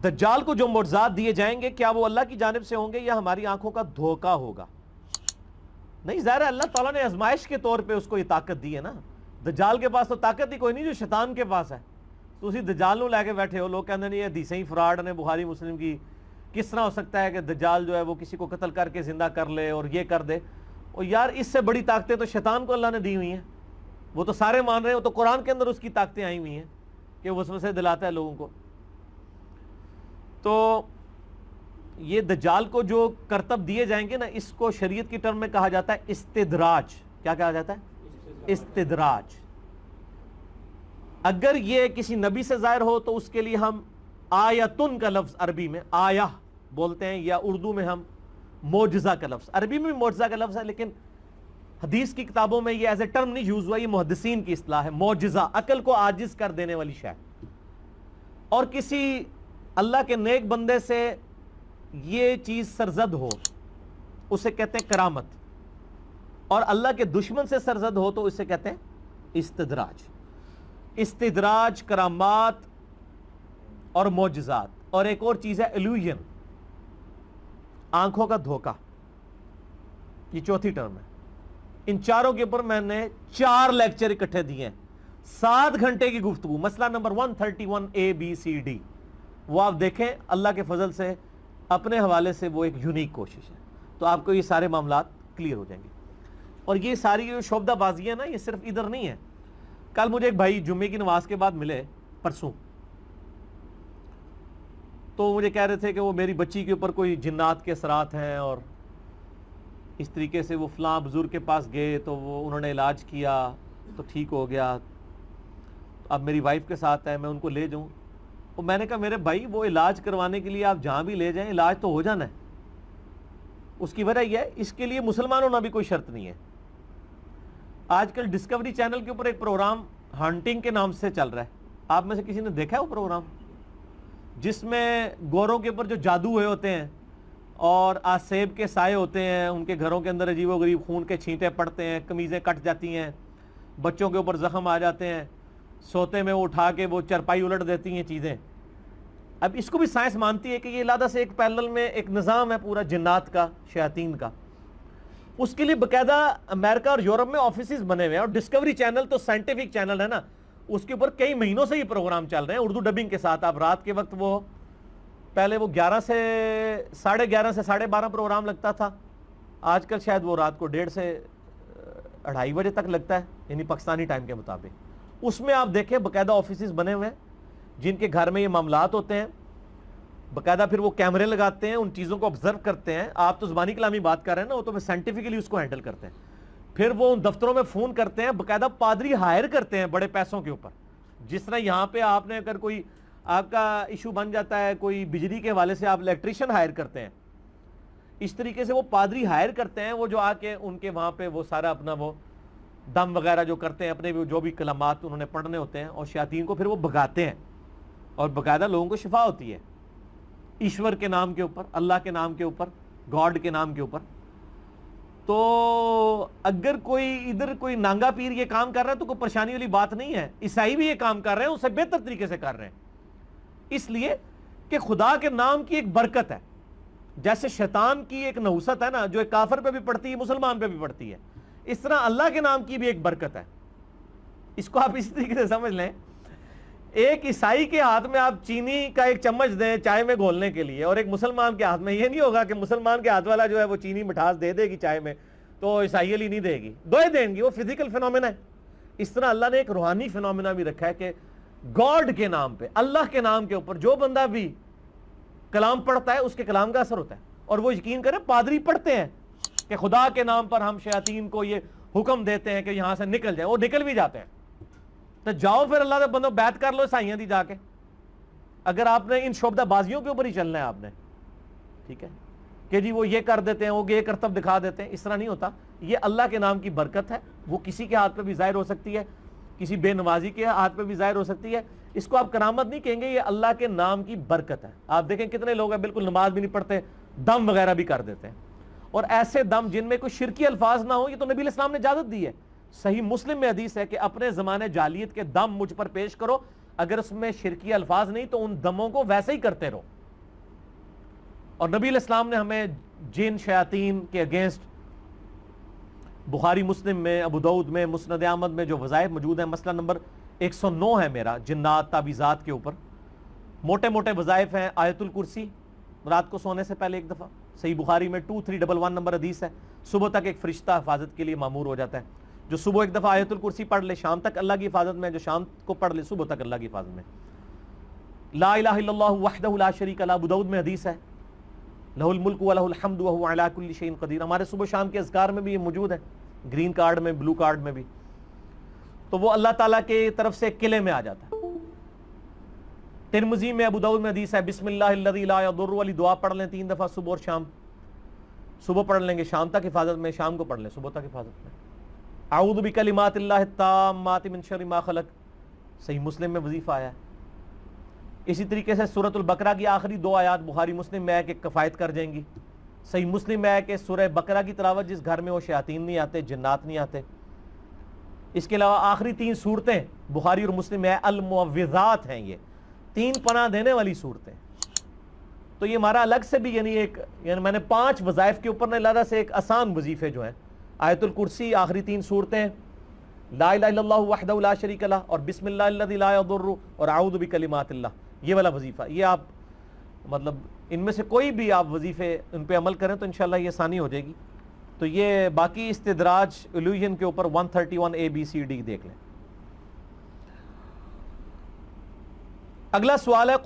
دجال کو جو معجزات دیے جائیں گے کیا وہ اللہ کی جانب سے ہوں گے یا ہماری آنکھوں کا دھوکہ ہوگا؟ نہیں، ظاہر ہے اللہ تعالیٰ نے آزمائش کے طور پہ اس کو یہ طاقت دی ہے نا. دجال کے پاس تو طاقت ہی کوئی نہیں جو شیطان کے پاس ہے. تو اسی دجال نو لے کے بیٹھے ہو. لوگ کہتے ہیں یہ حدیثیں ہی فراڈ نے بخاری مسلم کی. کس طرح ہو سکتا ہے کہ دجال جو ہے وہ کسی کو قتل کر کے زندہ کر لے اور یہ کر دے؟ اور یار اس سے بڑی طاقتیں تو شیطان کو اللہ نے دی ہوئی ہیں. وہ تو سارے مان رہے ہیں, وہ تو قرآن کے اندر اس کی طاقتیں آئی ہوئی ہیں کہ وسوسے دلاتا ہے لوگوں کو. تو یہ دجال کو جو کرتب دیے جائیں گے نا, اس کو شریعت کی ٹرم میں کہا جاتا ہے استدراج. کیا کہا جاتا ہے؟ استدراج. اگر یہ کسی نبی سے ظاہر ہو تو اس کے لیے ہم آیتن کا لفظ عربی میں آیہ بولتے ہیں, یا اردو میں ہم معجزہ کا لفظ. عربی میں بھی معجزہ کا لفظ ہے لیکن حدیث کی کتابوں میں یہ ایز اے ٹرم نہیں یوز ہوا. یہ محدثین کی اصطلاح ہے. معجزہ عقل کو عاجز کر دینے والی شے. اور کسی اللہ کے نیک بندے سے یہ چیز سرزد ہو اسے کہتے ہیں کرامت, اور اللہ کے دشمن سے سرزد ہو تو اسے کہتے ہیں استدراج. استدراج, کرامات اور معجزات. اور ایک اور چیز ہے ایلوژن, آنکھوں کا دھوکہ. یہ چوتھی ٹرم ہے. ان چاروں کے اوپر میں نے 4 لیکچر اکٹھے دیے ہیں, 7 گھنٹے کی گفتگو. مسئلہ نمبر 131 ABCD وہ آپ دیکھیں. اللہ کے فضل سے اپنے حوالے سے وہ ایک یونیک کوشش ہے, تو آپ کو یہ سارے معاملات کلیئر ہو جائیں گے. اور یہ ساری جو شعبدہ بازی ہے نا, یہ صرف ادھر نہیں ہے. کل مجھے ایک بھائی جمعے کی نماز کے بعد ملے, پرسوں, تو مجھے کہہ رہے تھے کہ وہ میری بچی کے اوپر کوئی جنات کے اثرات ہیں, اور اس طریقے سے وہ فلاں بزرگ کے پاس گئے تو وہ انہوں نے علاج کیا تو ٹھیک ہو گیا. اب میری وائف کے ساتھ ہے, میں ان کو لے جاؤں. اور میں نے کہا میرے بھائی وہ علاج کروانے کے لیے آپ جہاں بھی لے جائیں علاج تو ہو جانا ہے. اس کی وجہ یہ ہے, اس کے لیے مسلمان ہونا بھی کوئی شرط نہیں ہے. آج کل ڈسکوری چینل کے اوپر ایک پروگرام ہانٹنگ کے نام سے چل رہا ہے. آپ میں سے کسی نے دیکھا ہے وہ پروگرام, جس میں گوروں کے اوپر جو جادو ہوئے ہوتے ہیں اور آسیب کے سائے ہوتے ہیں, ان کے گھروں کے اندر عجیب و غریب خون کے چھینٹے پڑتے ہیں, قمیضیں کٹ جاتی ہیں, بچوں کے اوپر زخم آ جاتے ہیں, سوتے میں وہ اٹھا کے وہ چرپائی الٹ دیتی ہیں چیزیں. اب اس کو بھی سائنس مانتی ہے کہ یہ علیحدہ سے ایک پیرلل میں ایک نظام ہے پورا جنات کا, شیاطین کا. اس کے لیے باقاعدہ امریکہ اور یورپ میں آفیسز بنے ہوئے ہیں. اور ڈسکوری چینل تو سائنٹیفک چینل ہے نا, اس کے اوپر کئی مہینوں سے یہ پروگرام چل رہے ہیں اردو ڈبنگ کے ساتھ. آپ رات کے وقت وہ پہلے وہ 11 سے 11:30 سے 12:30 پروگرام لگتا تھا, آج کل شاید وہ رات کو 1:30 سے 2:30 بجے تک لگتا ہے, یعنی پاکستانی ٹائم کے مطابق. اس میں آپ دیکھیں باقاعدہ آفیسز بنے ہوئے ہیں جن کے گھر میں یہ معاملات ہوتے ہیں. باقاعدہ پھر وہ کیمرے لگاتے ہیں, ان چیزوں کو آبزرو کرتے ہیں. آپ تو زبانی کلامی بات کر رہے ہیں نا, وہ تو سائنٹیفکلی اس کو ہینڈل کرتے ہیں. پھر وہ ان دفتروں میں فون کرتے ہیں, باقاعدہ پادری ہائر کرتے ہیں بڑے پیسوں کے اوپر. جس طرح یہاں پہ آپ نے اگر کوئی آپ کا ایشو بن جاتا ہے کوئی بجلی کے حوالے سے, آپ الیکٹریشین ہائر کرتے ہیں, اس طریقے سے وہ پادری ہائر کرتے ہیں, وہ جو آ کے ان کے وہاں پہ وہ سارا اپنا وہ دم وغیرہ جو کرتے ہیں, اپنے جو بھی کلمات انہوں نے پڑھنے ہوتے ہیں, اور شیاطین کو پھر وہ بھگاتے ہیں. اور باقاعدہ لوگوں کو شفا ہوتی ہے ایشور کے نام کے اوپر, اللہ کے نام کے اوپر, گاڈ کے نام کے اوپر. تو اگر کوئی ادھر کوئی نانگا پیر یہ کام کر رہا ہے تو کوئی پریشانی والی بات نہیں ہے. عیسائی بھی یہ کام کر رہے ہیں, اسے بہتر طریقے سے کر رہے ہیں, اس لیے کہ خدا کے نام کی ایک برکت ہے. جیسے شیطان کی ایک نحوست ہے نا, جو ایک کافر پہ بھی پڑتی ہے مسلمان پہ بھی پڑتی ہے, اس طرح اللہ کے نام کی بھی ایک برکت ہے. اس کو آپ اسی طریقے سے سمجھ لیں. ایک عیسائی کے ہاتھ میں آپ چینی کا ایک چمچ دیں چائے میں گھولنے کے لیے, اور ایک مسلمان کے ہاتھ میں, یہ نہیں ہوگا کہ مسلمان کے ہاتھ والا جو ہے وہ چینی مٹھاس دے دے گی چائے میں تو عیسائی علی نہیں دے گی, دوئے دیں گی. وہ فزیکل فینومینا ہے. اس طرح اللہ نے ایک روحانی فینومینا بھی رکھا ہے کہ گاڈ کے نام پہ, اللہ کے نام کے اوپر جو بندہ بھی کلام پڑھتا ہے اس کے کلام کا اثر ہوتا ہے. اور وہ یقین کریں پادری پڑھتے ہیں کہ خدا کے نام پر ہم شیاطین کو یہ حکم دیتے ہیں کہ یہاں سے نکل جائیں, وہ نکل بھی جاتے ہیں. تو جاؤ پھر اللہ کے بندوں بیعت کر لو عیسائیاں دی جا کے, اگر آپ نے ان شعبدہ بازیوں کے اوپر ہی چلنا ہے آپ نے, ٹھیک ہے, کہ جی وہ یہ کر دیتے ہیں, وہ یہ کرتب دکھا دیتے ہیں. اس طرح نہیں ہوتا. یہ اللہ کے نام کی برکت ہے, وہ کسی کے ہاتھ پہ بھی ظاہر ہو سکتی ہے, کسی بے نمازی کے ہاتھ پہ بھی ظاہر ہو سکتی ہے. اس کو آپ کرامت نہیں کہیں گے, یہ اللہ کے نام کی برکت ہے. آپ دیکھیں کتنے لوگ ہیں بالکل نماز بھی نہیں پڑھتے, دم وغیرہ بھی کر دیتے ہیں. اور ایسے دم جن میں کوئی شرکی الفاظ نہ ہو, یہ تو نبی الاسلام نے اجازت دی ہے. صحیح مسلم میں حدیث ہے کہ اپنے زمانے جاہلیت کے دم مجھ پر پیش کرو, اگر اس میں شرکی الفاظ نہیں تو ان دموں کو ویسے ہی کرتے رہو. اور نبی علیہ السلام نے ہمیں جن شیاطین کے اگینسٹ بخاری مسلم میں، ابو داؤد میں، مسند احمد میں جو وظائف موجود ہیں، مسئلہ نمبر 109 ہے میرا جنات تعویذات کے اوپر. موٹے موٹے وظائف ہیں. آیت الکرسی رات کو سونے سے پہلے ایک دفعہ، صحیح بخاری میں 2311 نمبر حدیث ہے. صبح تک ایک فرشتہ حفاظت کے لیے مامور ہو جاتا ہے. جو صبح ایک دفعہ آیت الکرسی پڑھ لے شام تک اللہ کی حفاظت میں، جو شام کو پڑھ لے صبح تک اللہ کی حفاظت میں. لا الہ الا اللہ وحدہ لا شریک لہ، ابو داؤد میں حدیث ہے، لہ الملک ولہ الحمد وہو علی کل شیء قدیر. ہمارے صبح شام کے اذکار میں بھی یہ موجود ہے، گرین کارڈ میں، بلو کارڈ میں بھی. تو وہ اللہ تعالیٰ کی طرف سے قلعے میں آ جاتا ہے. ترمذی میں، ابو داؤد میں حدیث ہے، بسم اللہ الذی لا یضر والی دعا پڑھ لیں 3 دفعہ صبح اور شام. صبح پڑھ لیں گے شام تک حفاظت میں، شام کو پڑھ لیں صبح تک حفاظت میں. اعوذ بکلمات اللہ التامات من شر ما خلق، صحیح مسلم میں وظیفہ آیا ہے. اسی طریقے سے سورۃ البقرہ کی آخری 2 آیات بخاری مسلم میں ہے کہ کفایت کر جائیں گی. صحیح مسلم میں ہے کہ سورہ بقرہ کی تلاوت جس گھر میں وہ شیاطین نہیں آتے، جنات نہیں آتے. اس کے علاوہ آخری 3 صورتیں بخاری اور مسلم میں ہے، المعوذات ہیں، یہ 3 پناہ دینے والی صورتیں. تو یہ ہمارا الگ سے بھی یعنی میں نے 5 وظائف کے اوپر علیحدہ سے ایک آسان وظیفے جو ہیں، آیت الکرسی، آخری 3 صورتیں، لا الہ الا اللہ وحدہ لا شریک لہ، اور بسم اللہ الذی لا یضر، اور اعوذ بکلمات اللہ. یہ والا وظیفہ، یہ آپ مطلب ان میں سے کوئی بھی آپ وظیفے ان پہ عمل کریں تو انشاءاللہ یہ آسانی ہو جائے گی. تو یہ باقی استدراج الوہین کے اوپر 131 ABCD دیکھ لیں. اگلا سوال ہے